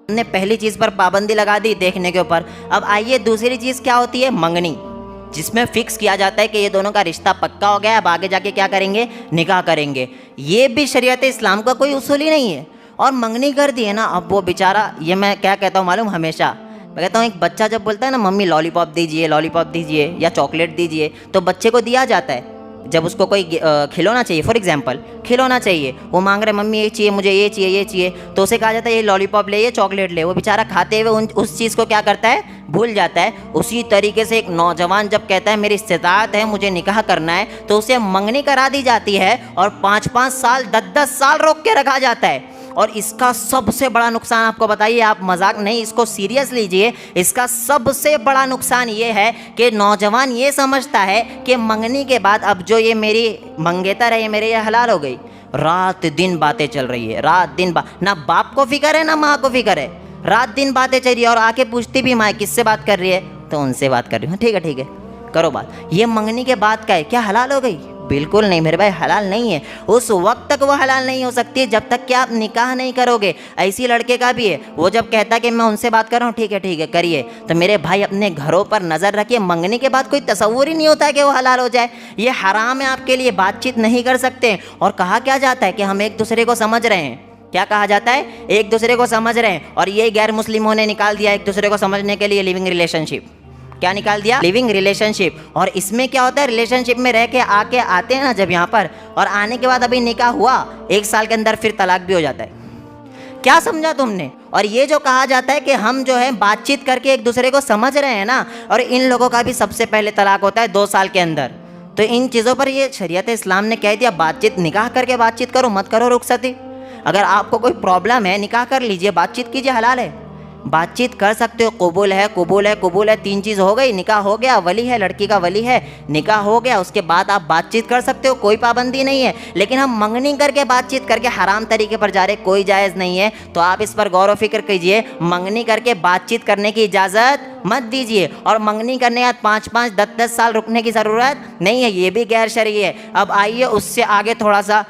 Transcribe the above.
हमने पहली चीज़ पर पाबंदी लगा दी देखने के ऊपर। अब आइए दूसरी चीज़ क्या होती है, मंगनी, जिसमें फिक्स किया जाता है कि ये दोनों का रिश्ता पक्का हो गया है, अब आगे जाके क्या करेंगे, निकाह करेंगे। ये भी शरीयत इस्लाम का कोई उसूल ही नहीं है। और मंगनी कर दी है ना, अब वो बेचारा, ये मैं क्या कहता हूँ मालूम, हमेशा मैं कहता हूँ एक बच्चा जब बोलता है ना मम्मी लॉलीपॉप दीजिए या चॉकलेट दीजिए, तो बच्चे को दिया जाता है। जब उसको कोई खिलौना चाहिए, फॉर एग्जांपल खिलौना चाहिए, वो मांग रहे मम्मी ये चाहिए, मुझे ये चाहिए, ये चाहिए, तो उसे कहा जाता है ये लॉलीपॉप ले, ये चॉकलेट ले। वो बेचारा खाते हुए उस चीज़ को क्या करता है, भूल जाता है। उसी तरीके से एक नौजवान जब कहता है मेरी इस्तिताअत है, मुझे निकाह करना है, तो उसे मंगनी करा दी जाती है और 5-5 साल 10-10 साल रोक के रखा जाता है। और इसका सबसे बड़ा नुकसान आपको बताइए, आप मजाक नहीं, इसको सीरियस लीजिए, इसका सबसे बड़ा नुकसान ये है कि नौजवान ये समझता है कि मंगनी के बाद अब जो ये मेरी मंगेतर है, ये मेरे ये हलाल हो गई। रात दिन बातें चल रही है, रात दिन ना बाप को फिक्र है ना माँ को फिक्र है, रात दिन बातें चल रही है। और आके पूछती भी माँ किससे बात कर रही है, तो उनसे बात कर रही हूँ। ठीक है करो बात। ये मंगनी के बाद का है, क्या हलाल हो गई? बिल्कुल नहीं मेरे भाई, हलाल नहीं है। उस वक्त तक वो हलाल नहीं हो सकती जब तक कि आप निकाह नहीं करोगे। ऐसी लड़के का भी है, वो जब कहता है कि मैं उनसे बात कर रहा हूँ, ठीक है करिए, तो मेरे भाई अपने घरों पर नज़र रखिए। मंगने के बाद कोई तसव्वुर ही नहीं होता है कि वो हलाल हो जाए। ये हराम है आपके लिए, बातचीत नहीं कर सकते। और कहा क्या जाता है कि हम एक दूसरे को समझ रहे हैं। क्या कहा जाता है, एक दूसरे को समझ रहे हैं। और ये गैर मुस्लिमों ने निकाल दिया एक दूसरे को समझने के लिए लिविंग रिलेशनशिप। क्या निकाल दिया, लिविंग रिलेशनशिप। और इसमें क्या होता है, रिलेशनशिप में रह के आते हैं ना जब यहाँ पर, और आने के बाद अभी निकाह हुआ 1 साल के अंदर फिर तलाक भी हो जाता है। क्या समझा तुमने? और ये जो कहा जाता है कि हम जो है बातचीत करके एक दूसरे को समझ रहे हैं ना, और इन लोगों का भी सबसे पहले तलाक होता है 2 साल के अंदर। तो इन चीज़ों पर ये शरीयत इस्लाम ने कह दिया बातचीत, निकाह करके बातचीत करो, मत करो रुखसती। अगर आपको कोई प्रॉब्लम है, निकाह कर लीजिए, बातचीत कीजिए, हलाल है, बातचीत कर सकते हो। कबूल है 3 चीज़ हो गई, निकाह हो गया, वली है, लड़की का वली है, निकाह हो गया, उसके बाद आप बातचीत कर सकते हो, कोई पाबंदी नहीं है। लेकिन हम मंगनी करके बातचीत करके हराम तरीके पर जा रहे, कोई जायज़ नहीं है। तो आप इस पर गौर व फिक्र कीजिए, मंगनी करके बातचीत करने की इजाज़त मत दीजिए। और मंगनी करने के बाद 5-5 10-10 साल रुकने की ज़रूरत नहीं है, ये भी गैर शरई है। अब आइए उससे आगे थोड़ा सा